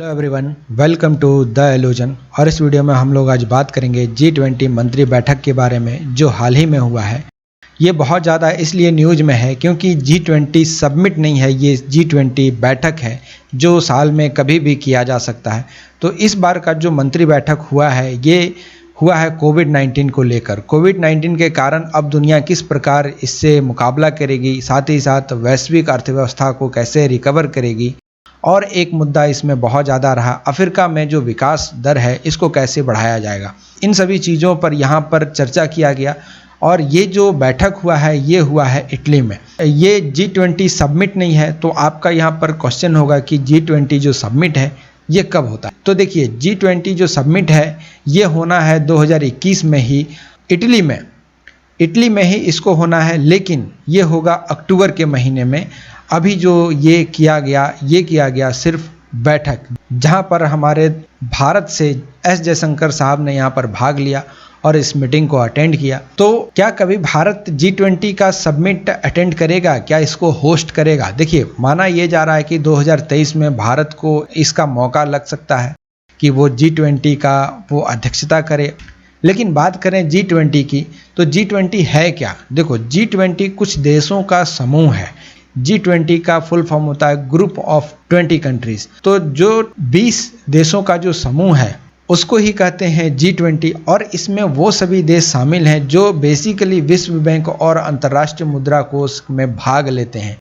Hello everyone, welcome to the elusion. और इस video में हम लोग आज बात करेंगे G20 मंत्री बैठक के बारे में जो हाल ही में हुआ है। ये बहुत ज़्यादा इसलिए न्यूज़ में है क्योंकि G20 सबमिट नहीं है, ये G20 बैठक है जो साल में कभी भी किया जा सकता है। तो इस बार का जो मंत्री बैठक हुआ है ये हुआ है कोविड-19 को लेकर। कोविड-19 के कारण अब दुनिया किस प्रकार इससे मुकाबला करेगी, साथ ही साथ वैश्विक अर्थव्यवस्था को कैसे रिकवर करेगी। और एक मुद्दा इसमें बहुत ज़्यादा रहा, अफ्रीका में जो विकास दर है इसको कैसे बढ़ाया जाएगा। इन सभी चीज़ों पर यहाँ पर चर्चा किया गया। और ये जो बैठक हुआ है ये हुआ है इटली में। ये G20 सबमिट नहीं है, तो आपका यहाँ पर क्वेश्चन होगा कि G20 जो सबमिट है ये कब होता है। तो देखिए, G20 जो सबमिट है ये होना है 2021 में ही इटली में ही इसको होना है, लेकिन ये होगा अक्टूबर के महीने में। अभी जो ये किया गया सिर्फ बैठक, जहां पर हमारे भारत से एस जयशंकर साहब ने यहां पर भाग लिया और इस मीटिंग को अटेंड किया। तो क्या कभी भारत G20 का सबमिट अटेंड करेगा, क्या इसको होस्ट करेगा? देखिए, माना ये जा रहा है कि 2023 में भारत को इसका मौका लग सकता है कि वो G20 का वो अध्यक्षता करे। लेकिन बात करें G20 की, तो G20 है क्या? देखो, G20 कुछ देशों का समूह है। G20 का फुल फॉर्म होता है ग्रुप ऑफ 20 कंट्रीज। तो जो 20 देशों का जो समूह है उसको ही कहते हैं G20। और इसमें वो सभी देश शामिल हैं जो बेसिकली विश्व बैंक और अंतर्राष्ट्रीय मुद्रा कोष में भाग लेते हैं।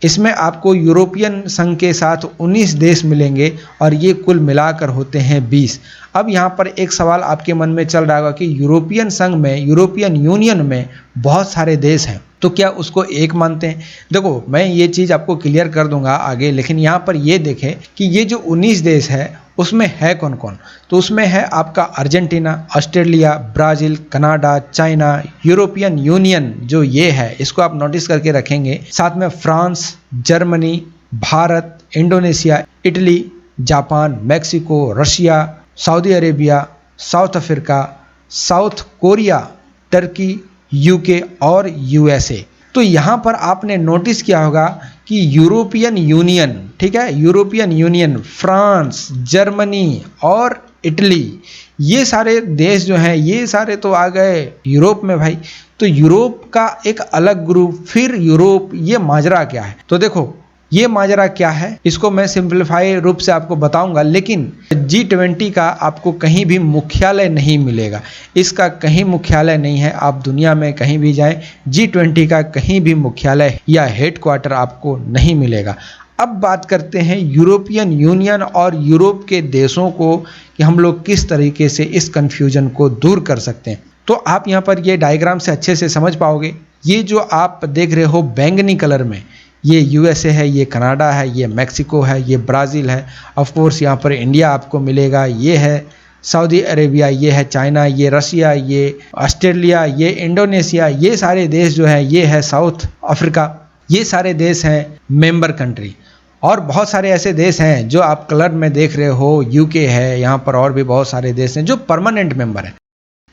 इसमें आपको यूरोपियन संघ के साथ 19 देश मिलेंगे और ये कुल मिलाकर होते हैं 20। अब यहाँ पर एक सवाल आपके मन में चल रहा होगा कि यूरोपियन संघ में, यूरोपियन यूनियन में बहुत सारे देश हैं, तो क्या उसको एक मानते हैं? देखो, मैं ये चीज़ आपको क्लियर कर दूंगा आगे, लेकिन यहाँ पर ये देखें कि ये जो 19 देश है उसमें है कौन कौन। तो उसमें है आपका Argentina, Australia, Brazil, Canada, China, European union जो ये है इसको आप नोटिस करके रखेंगे। साथ में France, Germany, Bharat, Indonesia, Italy, Japan, Mexico, Russia, Saudi Arabia, south Africa, south Korea, Turkey, UK और यूएसए। तो यहाँ पर आपने नोटिस किया होगा कि यूरोपियन यूनियन, ठीक है, यूरोपियन यूनियन, फ्रांस, जर्मनी और इटली, ये सारे देश जो हैं ये सारे तो आ गए यूरोप में भाई। तो यूरोप का एक अलग ग्रुप, फिर यूरोप, ये माजरा क्या है? तो देखो, ये माजरा क्या है इसको मैं सिंप्लीफाई रूप से आपको बताऊंगा। लेकिन G20 का आपको कहीं भी मुख्यालय नहीं मिलेगा, इसका कहीं मुख्यालय नहीं है। आप दुनिया में कहीं भी जाएं, G20 का कहीं भी मुख्यालय या हेडक्वार्टर आपको नहीं मिलेगा। अब बात करते हैं यूरोपियन यूनियन और यूरोप के देशों को कि हम लोग किस तरीके से इस कन्फ्यूजन को दूर कर सकते हैं। तो आप यहाँ पर ये डायग्राम से अच्छे से समझ पाओगे। ये जो आप देख रहे हो बैंगनी कलर में, ये यूएसए है, ये कनाडा है, ये मैक्सिको है, ये ब्राज़ील है, ऑफ कोर्स यहाँ पर इंडिया आपको मिलेगा, ये है सऊदी अरेबिया, ये है चाइना, ये रशिया, ये ऑस्ट्रेलिया, ये इंडोनेशिया, ये सारे देश जो हैं ये है साउथ अफ्रीका। ये सारे देश हैं मेंबर कंट्री। और बहुत सारे ऐसे देश हैं जो आप कलर में देख रहे हो, यूके है, यहाँ पर और भी बहुत सारे देश हैं जो परमानेंट मेंबर हैं।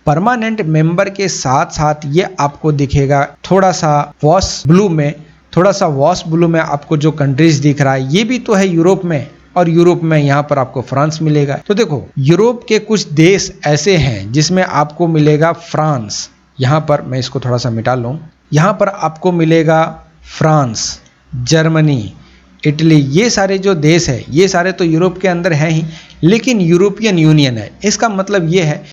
परमानेंट मेंबर के साथ साथ ये आपको दिखेगा थोड़ा सा वॉश ब्लू में आपको जो कंट्रीज दिख रहा है ये भी तो है यूरोप में, और यूरोप में यहाँ पर आपको फ्रांस मिलेगा। तो देखो, यूरोप के कुछ देश ऐसे हैं जिसमें आपको मिलेगा फ्रांस, यहाँ पर मैं इसको थोड़ा सा मिटा लूँ, यहाँ पर आपको मिलेगा फ्रांस, जर्मनी, इटली, ये सारे जो देश है ये सारे तो यूरोप के अंदर हैं ही, लेकिन यूरोपियन यूनियन है। इसका मतलब ये है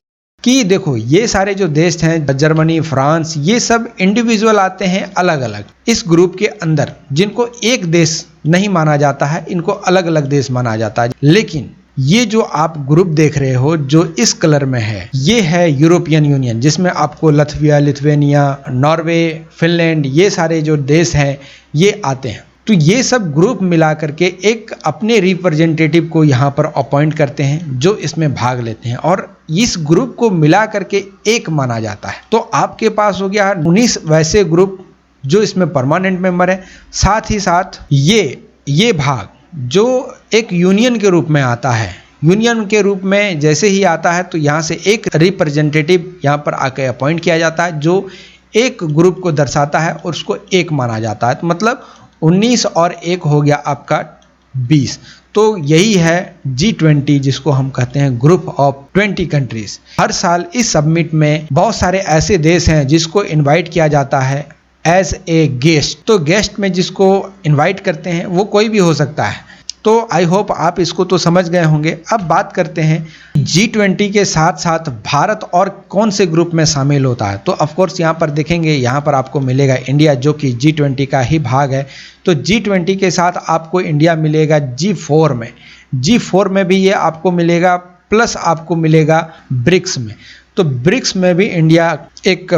कि देखो, ये सारे जो देश हैं जर्मनी, फ्रांस, ये सब इंडिविजुअल आते हैं अलग अलग इस ग्रुप के अंदर, जिनको एक देश नहीं माना जाता है, इनको अलग अलग देश माना जाता है। लेकिन ये जो आप ग्रुप देख रहे हो जो इस कलर में है ये है यूरोपियन यूनियन, जिसमें आपको लथविया, लिथुआनिया, नॉर्वे, फिनलैंड, ये सारे जो देश हैं ये आते हैं। तो ये सब ग्रुप मिला करके एक अपने रिप्रेजेंटेटिव को यहाँ पर अपॉइंट करते हैं जो इसमें भाग लेते हैं, और इस ग्रुप को मिला करके एक माना जाता है। तो आपके पास हो गया 19 वैसे ग्रुप जो इसमें परमानेंट मेंबर है। साथ ही साथ ये भाग जो एक यूनियन के रूप में आता है, यूनियन के रूप में जैसे ही आता है तो यहाँ से एक रिप्रेजेंटेटिव यहाँ पर आके अपॉइंट किया जाता है जो एक ग्रुप को दर्शाता है और उसको एक माना जाता है। तो मतलब 19 और 1 हो गया आपका 20। तो यही है G20, जिसको हम कहते हैं ग्रुप ऑफ 20 कंट्रीज। हर साल इस समिट में बहुत सारे ऐसे देश हैं जिसको इनवाइट किया जाता है एज ए गेस्ट। तो गेस्ट में जिसको इनवाइट करते हैं वो कोई भी हो सकता है। तो आई होप आप इसको तो समझ गए होंगे। अब बात करते हैं G20 के साथ साथ भारत और कौन से ग्रुप में शामिल होता है। तो ऑफकोर्स यहाँ पर देखेंगे, यहाँ पर आपको मिलेगा इंडिया, जो कि G20 का ही भाग है। तो G20 के साथ आपको इंडिया मिलेगा G4 में। G4 में भी ये आपको मिलेगा, प्लस आपको मिलेगा ब्रिक्स में। तो ब्रिक्स में भी इंडिया एक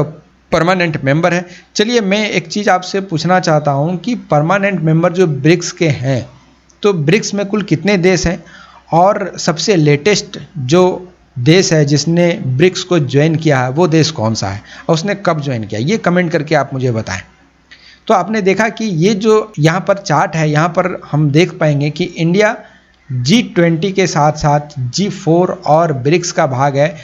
परमानेंट मेंबर है। चलिए मैं एक चीज़ आपसे पूछना चाहता हूँ कि परमानेंट मेंबर जो ब्रिक्स के हैं, तो ब्रिक्स में कुल कितने देश हैं, और सबसे लेटेस्ट जो देश है जिसने ब्रिक्स को ज्वाइन किया है वो देश कौन सा है, और उसने कब ज्वाइन किया, ये कमेंट करके आप मुझे बताएं। तो आपने देखा कि ये जो यहाँ पर चार्ट है, यहाँ पर हम देख पाएंगे कि इंडिया G20 के साथ साथ G4 और ब्रिक्स का भाग है,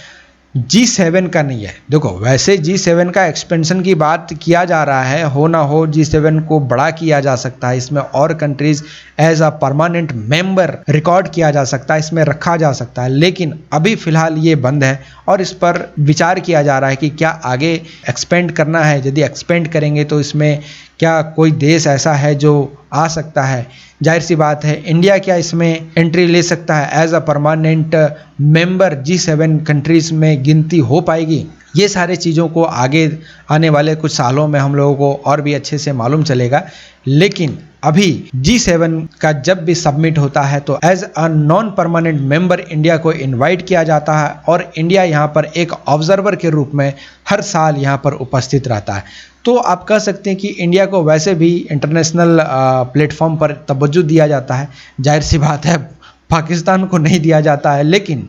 G7 का नहीं है। देखो वैसे G7 का एक्सपेंशन की बात किया जा रहा है, हो ना हो G7 को बड़ा किया जा सकता है, इसमें और countries as a permanent member record किया जा सकता है, इसमें रखा जा सकता है। लेकिन अभी फ़िलहाल ये बंद है और इस पर विचार किया जा रहा है कि क्या आगे एक्सपेंड करना है। यदि एक्सपेंड करेंगे तो इसमें क्या कोई देश ऐसा है जो आ सकता है। जाहिर सी बात है इंडिया क्या इसमें एंट्री ले सकता है as a permanent member, G7 countries में गिनती हो पाएगी। ये सारे चीज़ों को आगे आने वाले कुछ सालों में हम लोगों को और भी अच्छे से मालूम चलेगा। लेकिन अभी G7 का जब भी सबमिट होता है तो as a non permanent member India को इनवाइट किया जाता है और इंडिया यहाँ पर एक ऑब्जर्वर के रूप में हर साल यहाँ पर उपस्थित रहता है। तो आप कह सकते हैं कि इंडिया को वैसे भी इंटरनेशनल प्लेटफॉर्म पर तवज्जो दिया जाता है। जाहिर सी बात है पाकिस्तान को नहीं दिया जाता है, लेकिन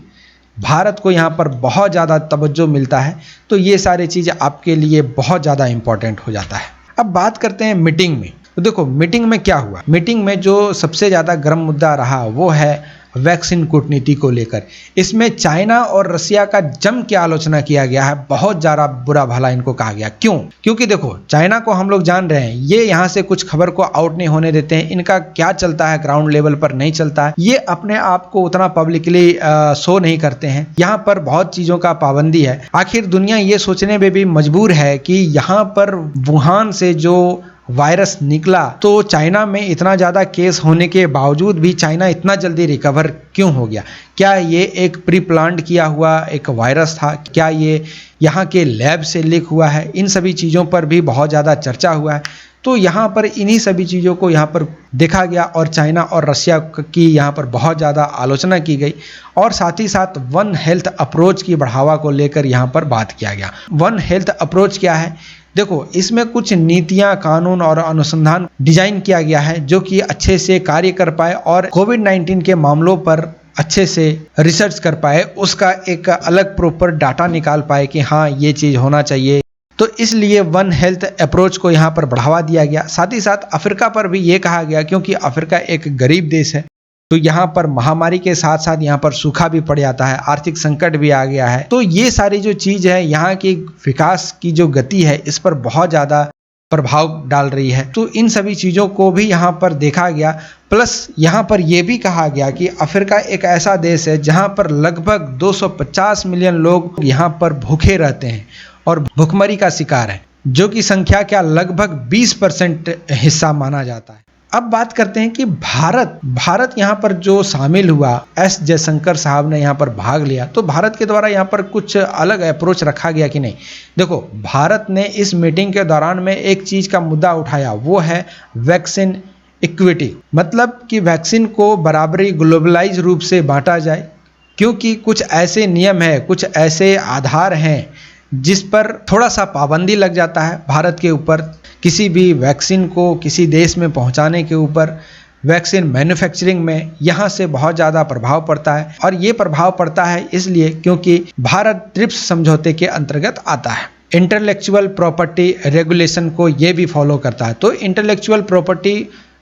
भारत को यहाँ पर बहुत ज़्यादा तवज्जो मिलता है। तो ये सारी चीज़ आपके लिए बहुत ज़्यादा इम्पोर्टेंट हो जाता है। अब बात करते हैं मीटिंग में। तो देखो मीटिंग में क्या हुआ। मीटिंग में जो सबसे ज़्यादा गर्म मुद्दा रहा वो है वैक्सीन कूटनीति को लेकर। इसमें चाइना और रसिया का जम के आलोचना किया गया है, बहुत ज़्यादा बुरा भला इनको कहा गया। क्यों? क्योंकि देखो चाइना को हम लोग जान रहे हैं, ये यहाँ से कुछ खबर को आउट नहीं होने देते हैं। इनका क्या चलता है ग्राउंड लेवल पर नहीं चलता है, ये अपने आप को उतना पब्लिकली शो नहीं करते हैं। यहाँ पर बहुत चीज़ों का पाबंदी है। आखिर दुनिया ये सोचने में भी मजबूर है कि यहाँ पर वुहान से जो वायरस निकला तो चाइना में इतना ज़्यादा केस होने के बावजूद भी चाइना इतना जल्दी रिकवर क्यों हो गया। क्या ये एक प्री प्लान्ड किया हुआ एक वायरस था? क्या ये यहाँ के लैब से लीक हुआ है? इन सभी चीज़ों पर भी बहुत ज़्यादा चर्चा हुआ है। तो यहाँ पर इन्हीं सभी चीज़ों को यहाँ पर देखा गया और चाइना और रसिया की यहाँ पर बहुत ज़्यादा आलोचना की गई और साथ ही साथ वन हेल्थ अप्रोच की बढ़ावा को लेकर यहाँ पर बात किया गया। वन हेल्थ अप्रोच क्या है? देखो इसमें कुछ नीतियां, कानून और अनुसंधान डिजाइन किया गया है जो कि अच्छे से कार्य कर पाए और कोविड-19 के मामलों पर अच्छे से रिसर्च कर पाए, उसका एक अलग प्रॉपर डाटा निकाल पाए कि हाँ ये चीज़ होना चाहिए। तो इसलिए वन हेल्थ अप्रोच को यहाँ पर बढ़ावा दिया गया। साथ ही साथ अफ्रीका पर भी ये कहा गया, क्योंकि अफ्रीका एक गरीब देश है, तो यहाँ पर महामारी के साथ साथ यहाँ पर सूखा भी पड़ जाता है, आर्थिक संकट भी आ गया है। तो ये सारी जो चीज़ है यहाँ की विकास की जो गति है इस पर बहुत ज़्यादा प्रभाव डाल रही है। तो इन सभी चीज़ों को भी यहाँ पर देखा गया। प्लस यहाँ पर यह भी कहा गया कि अफ्रीका एक ऐसा देश है जहाँ पर लगभग 250 मिलियन लोग यहाँ पर भूखे रहते हैं और भूखमरी का शिकार है, जो कि संख्या क्या लगभग 20% हिस्सा माना जाता है। अब बात करते हैं कि भारत यहाँ पर जो शामिल हुआ, एस जयशंकर साहब ने यहाँ पर भाग लिया, तो भारत के द्वारा यहाँ पर कुछ अलग अप्रोच रखा गया कि नहीं। देखो भारत ने इस मीटिंग के दौरान में एक चीज़ का मुद्दा उठाया, वो है वैक्सीन इक्विटी, मतलब कि वैक्सीन को बराबरी ग्लोबलाइज रूप से बांटा जाए, क्योंकि कुछ ऐसे नियम है, कुछ ऐसे आधार हैं जिस पर थोड़ा सा पाबंदी लग जाता है भारत के ऊपर। किसी भी वैक्सीन को किसी देश में पहुंचाने के ऊपर वैक्सीन मैन्युफैक्चरिंग में यहाँ से बहुत ज़्यादा प्रभाव पड़ता है, और ये प्रभाव पड़ता है इसलिए क्योंकि भारत ट्रिप्स समझौते के अंतर्गत आता है। इंटेलेक्चुअल प्रॉपर्टी रेगुलेशन को ये भी फॉलो करता है। तो इंटेलेक्चुअल प्रॉपर्टी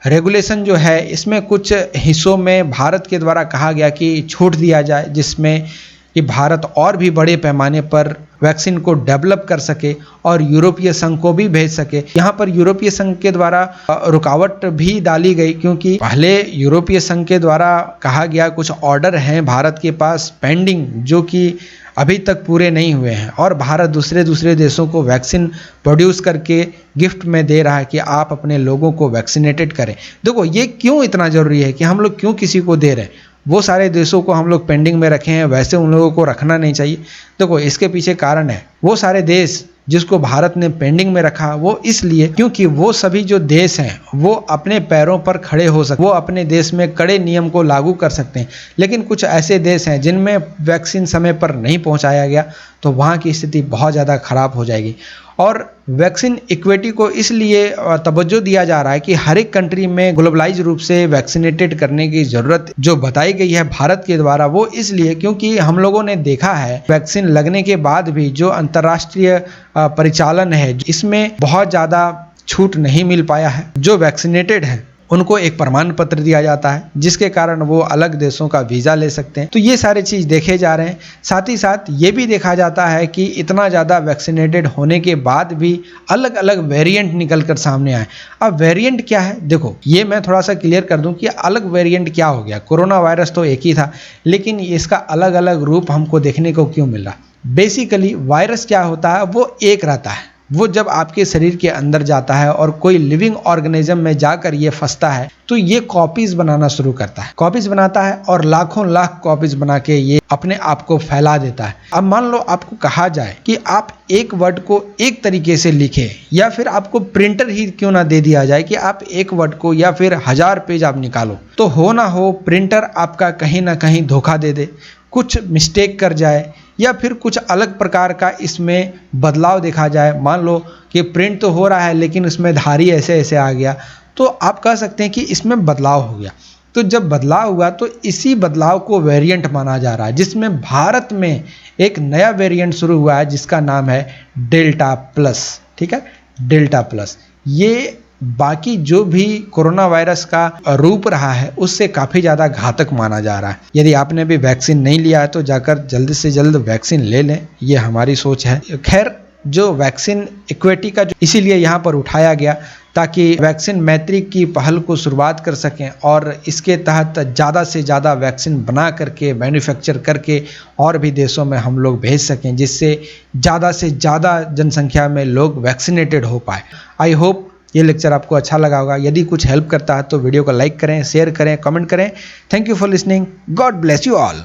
रेगुलेशन जो है इसमें कुछ हिस्सों में भारत के द्वारा कहा गया कि छूट दिया जाए, जिसमें कि भारत और भी बड़े पैमाने पर वैक्सीन को डेवलप कर सके और यूरोपीय संघ को भी भेज सके। यहाँ पर यूरोपीय संघ के द्वारा रुकावट भी डाली गई, क्योंकि पहले यूरोपीय संघ के द्वारा कहा गया कुछ ऑर्डर हैं भारत के पास पेंडिंग, जो कि अभी तक पूरे नहीं हुए हैं, और भारत दूसरे देशों को वैक्सीन प्रोड्यूस करके गिफ्ट में दे रहा है कि आप अपने लोगों को वैक्सीनेटेड करें। देखो ये क्यों इतना ज़रूरी है कि हम लोग क्यों किसी को दे रहे हैं? वो सारे देशों को हम लोग पेंडिंग में रखे हैं, वैसे उन लोगों को रखना नहीं चाहिए। देखो इसके पीछे कारण है, वो सारे देश जिसको भारत ने पेंडिंग में रखा वो इसलिए क्योंकि वो सभी जो देश हैं वो अपने पैरों पर खड़े हो सकते, वो अपने देश में कड़े नियम को लागू कर सकते हैं। लेकिन कुछ ऐसे देश हैं जिनमें वैक्सीन समय पर नहीं पहुंचाया गया, तो वहाँ की स्थिति बहुत ज़्यादा खराब हो जाएगी। और वैक्सीन इक्विटी को इसलिए तवज्जो दिया जा रहा है कि हर एक कंट्री में ग्लोबलाइज रूप से वैक्सीनेटेड करने की ज़रूरत जो बताई गई है भारत के द्वारा, वो इसलिए क्योंकि हम लोगों ने देखा है वैक्सीन लगने के बाद भी जो अंतर्राष्ट्रीय परिचालन है इसमें बहुत ज़्यादा छूट नहीं मिल पाया है। जो वैक्सीनेटेड हैं उनको एक प्रमाण पत्र दिया जाता है जिसके कारण वो अलग देशों का वीज़ा ले सकते हैं। तो ये सारे चीज़ देखे जा रहे हैं। साथ ही साथ ये भी देखा जाता है कि इतना ज़्यादा वैक्सीनेटेड होने के बाद भी अलग अलग वेरिएंट निकल कर सामने आए। अब वेरिएंट क्या है, देखो ये मैं थोड़ा सा क्लियर कर दूं कि अलग वेरिएंट क्या हो गया। कोरोना वायरस तो एक ही था, लेकिन इसका अलग अलग रूप हमको देखने को क्यों मिल रहा? बेसिकली वायरस क्या होता है, वो एक रहता है। वो जब आपके शरीर के अंदर जाता है और कोई लिविंग ऑर्गेनिज्म में जाकर ये फंसता है तो ये कॉपीज बनाना शुरू करता है, कॉपीज बनाता है और लाखों लाख कॉपीज बना के ये अपने आप को फैला देता है। अब मान लो आपको कहा जाए कि आप एक वर्ड को एक तरीके से लिखें, या फिर आपको प्रिंटर ही क्यों ना दे दिया जाए कि आप एक वर्ड को या फिर 1000 पेज आप निकालो, तो हो ना हो प्रिंटर आपका कहीं ना कहीं धोखा दे दे, कुछ मिस्टेक कर जाए या फिर कुछ अलग प्रकार का इसमें बदलाव देखा जाए। मान लो कि प्रिंट तो हो रहा है लेकिन इसमें धारी ऐसे ऐसे आ गया, तो आप कह सकते हैं कि इसमें बदलाव हो गया। तो जब बदलाव हुआ तो इसी बदलाव को वेरिएंट माना जा रहा है, जिसमें भारत में एक नया वेरिएंट शुरू हुआ है जिसका नाम है डेल्टा प्लस। ठीक है, डेल्टा प्लस ये बाकी जो भी कोरोना वायरस का रूप रहा है उससे काफ़ी ज़्यादा घातक माना जा रहा है। यदि आपने भी वैक्सीन नहीं लिया है तो जाकर जल्द से जल्द वैक्सीन ले लें, ये हमारी सोच है। खैर, जो वैक्सीन इक्विटी का जो इसीलिए यहाँ पर उठाया गया ताकि वैक्सीन मैत्री की पहल को शुरुआत कर सकें और इसके तहत ज़्यादा से ज़्यादा वैक्सीन बना करके मैन्युफैक्चर करके और भी देशों में हम लोग भेज सकें, जिससे ज़्यादा से ज़्यादा जनसंख्या में लोग वैक्सीनेटेड हो पाए। आई होप ये लेक्चर आपको अच्छा लगा होगा। यदि कुछ हेल्प करता है तो वीडियो को लाइक करें, शेयर करें, कमेंट करें। Thank you for listening. God bless you all.